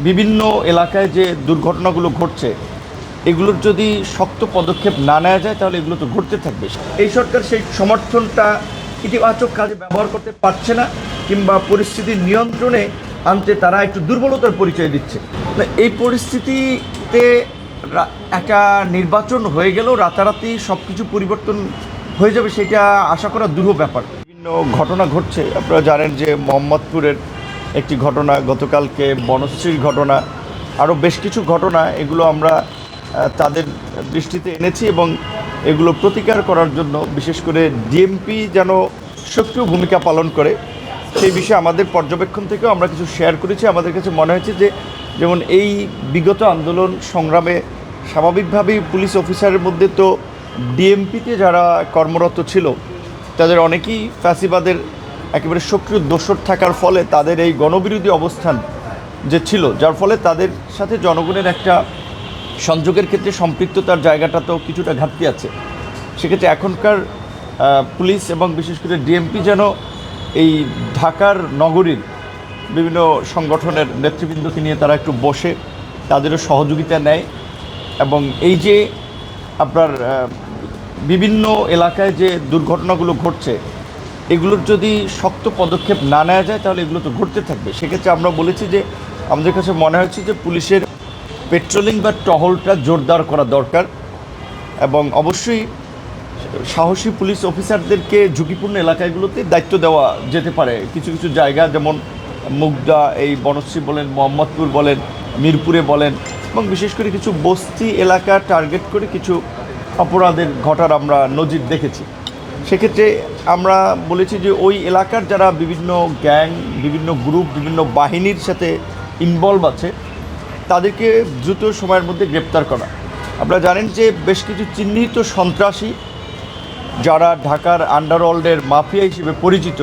বিভিন্ন এলাকায় যে দুর্ঘটনাগুলো ঘটছে এগুলোর যদি শক্ত পদক্ষেপ না নেওয়া যায় তাহলে এগুলো তো ঘটতে থাকবে। এই সরকার সেই সমর্থনটা ইতিবাচক কাজে ব্যবহার করতে পারছে না, কিংবা পরিস্থিতি নিয়ন্ত্রণে আনতে তারা একটু দুর্বলতার পরিচয় দিচ্ছে। এই পরিস্থিতিতে একটা নির্বাচন হয়ে গেলেও রাতারাতি সব কিছু পরিবর্তন হয়ে যাবে সেটা আশা করা দুরূহ ব্যাপার। বিভিন্ন ঘটনা ঘটছে, আপনারা জানেন যে মোহাম্মদপুরের একটি ঘটনা, গতকালকে বনশ্রীর ঘটনা, আরও বেশ কিছু ঘটনা, এগুলো আমরা তাদের দৃষ্টিতে এনেছি এবং এগুলো প্রতিকার করার জন্য বিশেষ করে ডিএমপি যেন সক্রিয় ভূমিকা পালন করে সেই বিষয়ে আমাদের পর্যবেক্ষণ থেকেও আমরা কিছু শেয়ার করেছি। আমাদের কাছে মনে হয়েছে যে যেমন এই বিগত আন্দোলন সংগ্রামে স্বাভাবিকভাবেই পুলিশ অফিসারের মধ্যে তো ডিএমপিতে যারা কর্মরত ছিল তাদের অনেকেই ফ্যাসিবাদের একেবারে সক্রিয় দোসর থাকার ফলে তাদের এই গণবিরোধী অবস্থান যে ছিল, যার ফলে তাদের সাথে জনগণের একটা সংযোগের ক্ষেত্রে সম্পৃক্ততার জায়গাটা তো কিছুটা ঘাটতি আছে। সেক্ষেত্রে এখনকার পুলিশ এবং বিশেষ করে ডিএমপি যেন এই ঢাকার নগরীর বিভিন্ন সংগঠনের নেতৃবৃন্দকে নিয়ে তারা একটু বসে তাদেরও সহযোগিতা নেয় এবং এই যে আপনার বিভিন্ন এলাকায় যে দুর্ঘটনাগুলো ঘটছে এগুলোর যদি শক্ত পদক্ষেপ না নেওয়া যায় তাহলে এগুলো তো ঘটতে থাকবে। সেক্ষেত্রে আমরা বলেছি যে আমাদের কাছে মনে হচ্ছে যে পুলিশের পেট্রোলিং বা টহলটা জোরদার করা দরকার এবং অবশ্যই সাহসী পুলিশ অফিসারদেরকে ঝুঁকিপূর্ণ এলাকাগুলোতে দায়িত্ব দেওয়া যেতে পারে। কিছু কিছু জায়গা যেমন মুগদা, এই বনশ্রী বলেন, মোহাম্মদপুর বলেন, মিরপুরে বলেন এবং বিশেষ করে কিছু বস্তি এলাকা টার্গেট করে কিছু অপরাধের ঘটার আমরা নজির দেখেছি। সেক্ষেত্রে আমরা বলেছি যে ওই এলাকার যারা বিভিন্ন গ্যাং, বিভিন্ন গ্রুপ, বিভিন্ন বাহিনীর সাথে ইনভলভ আছে তাদেরকে দ্রুত সময়ের মধ্যে গ্রেপ্তার করা। আপনারা জানেন যে বেশ কিছু চিহ্নিত সন্ত্রাসী যারা ঢাকার আন্ডারওয়ার্ল্ডের মাফিয়া হিসেবে পরিচিত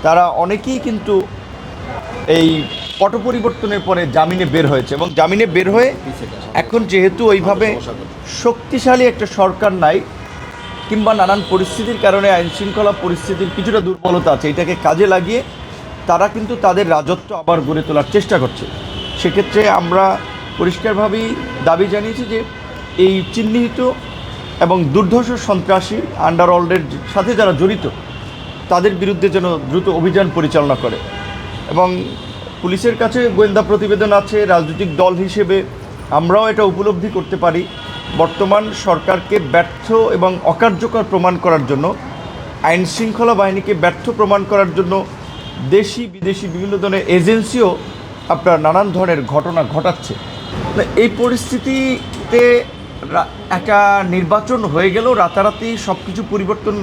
তারা অনেকেই কিন্তু এই পট পরিবর্তনের পরে জামিনে বের হয়েছে এবং জামিনে বের হয়ে এখন যেহেতু ওইভাবে শক্তিশালী একটা সরকার নাই কিংবা নানান পরিস্থিতির কারণে আইনশৃঙ্খলা পরিস্থিতির কিছুটা দুর্বলতা আছে, এটাকে কাজে লাগিয়ে তারা কিন্তু তাদের রাজত্ব আবার গড়ে তোলার চেষ্টা করছে। সেক্ষেত্রে আমরা পরিষ্কারভাবেই দাবি জানিয়েছি যে এই চিহ্নিত এবং দুর্ধর্ষ সন্ত্রাসী আন্ডারওয়ার্ল্ডের সাথে যারা জড়িত তাদের বিরুদ্ধে যেন দ্রুত অভিযান পরিচালনা করে এবং পুলিশের কাছে গোয়েন্দা প্রতিবেদন আছে। রাজনৈতিক দল হিসেবে আমরাও এটা উপলব্ধি করতে পারি বর্তমান সরকারকে ব্যর্থ এবং অকার্যকর প্রমাণ করার জন্য, আইনশৃঙ্খলা বাহিনীকে ব্যর্থ প্রমাণ করার জন্য দেশি বিদেশি বিভিন্ন ধরনের এজেন্সিও আপনার নানান ধরনের ঘটনা ঘটাচ্ছে। এই পরিস্থিতিতে একটা নির্বাচন হয়ে গেলেও রাতারাতি সব কিছু পরিবর্তন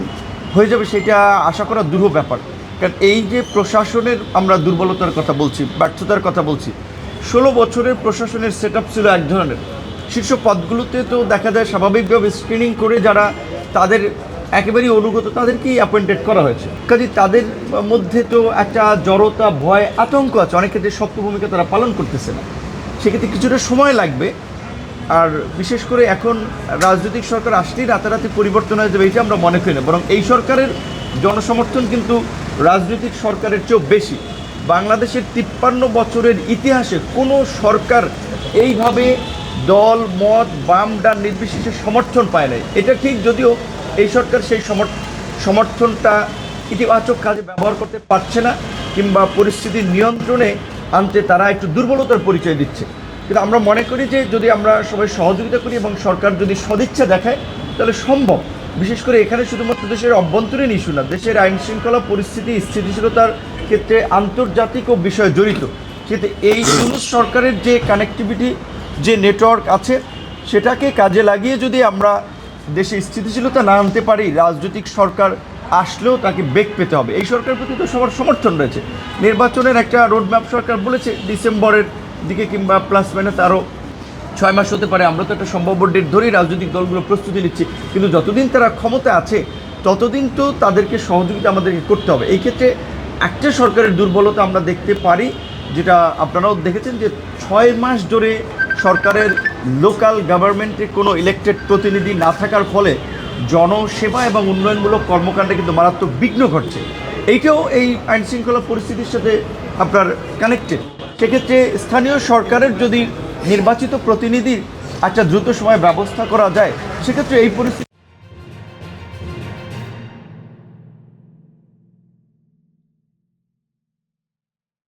হয়ে যাবে সেটা আশা করা দুরূহ ব্যাপার। কারণ এই যে প্রশাসনের আমরা দুর্বলতার কথা বলছি, ব্যর্থতার কথা বলছি, 16 বছরের প্রশাসনের সেট আপ ছিল এক ধরনের, শীর্ষ পদগুলোতে তো দেখা যায় স্বাভাবিকভাবে স্ক্রিনিং করে যারা তাদের একেবারেই অনুগত তাদেরকেই অ্যাপয়েন্টেড করা হয়েছে। কাজে তাদের মধ্যে তো একটা জড়তা, ভয়, আতঙ্ক আছে, অনেক ক্ষেত্রে শক্ত ভূমিকা তারা পালন করতেছে না। সেক্ষেত্রে কিছুটা সময় লাগবে। আর বিশেষ করে এখন রাজনৈতিক সরকার আসলেই রাতারাতি পরিবর্তন হয়ে যাবে এটা আমরা মনে করি না, বরং এই সরকারের জনসমর্থন কিন্তু রাজনৈতিক সরকারের চেয়েও বেশি। বাংলাদেশের 53 বছরের ইতিহাসে কোনো সরকার এইভাবে দল মত বাম ডান নির্বিশেষে সমর্থন পায় নাই। এটা ঠিক, যদিও এই সরকার সেই সমর্থনটা ইতিবাচক কাজে ব্যবহার করতে পারছে না, কিংবা পরিস্থিতি নিয়ন্ত্রণে আনতে তারা একটু দুর্বলতার পরিচয় দিচ্ছে। কিন্তু আমরা মনে করি যে যদি আমরা সবাই সহযোগিতা করি এবং সরকার যদি সদিচ্ছা দেখায় তাহলে সম্ভব। বিশেষ করে এখানে শুধুমাত্র দেশের অভ্যন্তরীণ ইস্যু না, দেশের আইনশৃঙ্খলা পরিস্থিতি স্থিতিশীলতার ক্ষেত্রে আন্তর্জাতিকও বিষয় জড়িত। সেটা এই ইউনূস সরকারের যে কানেক্টিভিটি, যে নেটওয়ার্ক আছে সেটাকে কাজে লাগিয়ে যদি আমরা দেশে স্থিতিশীলতা না আনতে পারি, রাজনৈতিক সরকার আসলেও তাকে বেগ পেতে হবে। এই সরকারের প্রতি তো সবার সমর্থন রয়েছে। নির্বাচনের একটা রোডম্যাপ সরকার বলেছে ডিসেম্বরের দিকে কিংবা প্লাস মাইনাস আরও 6 মাস হতে পারে। আমরা তো একটা সম্ভাব্য ডেট ধরেই রাজনৈতিক দলগুলো প্রস্তুতি নিচ্ছি, কিন্তু যতদিন তারা ক্ষমতা আছে ততদিন তো তাদেরকে সহযোগিতা আমাদেরকে করতে হবে। এই ক্ষেত্রে একটা সরকারের দুর্বলতা আমরা দেখতে পারি, যেটা আপনারাও দেখেছেন, যে 6 মাস ধরে সরকারের লোকাল গভর্নমেন্টে কোনো ইলেকটেড প্রতিনিধি না থাকার ফলে জনসেবা এবং উন্নয়নমূলক কর্মকাণ্ডে কিন্তু মারাত্মক বিঘ্ন ঘটছে। এইটাও এই আইনশৃঙ্খলা পরিস্থিতির সাথে আপনার কানেক্টেড। সেক্ষেত্রে স্থানীয় সরকারের যদি নির্বাচিত প্রতিনিধি একটা দ্রুত সময় ব্যবস্থা করা যায়, সেক্ষেত্রে এই পরিস্থিতি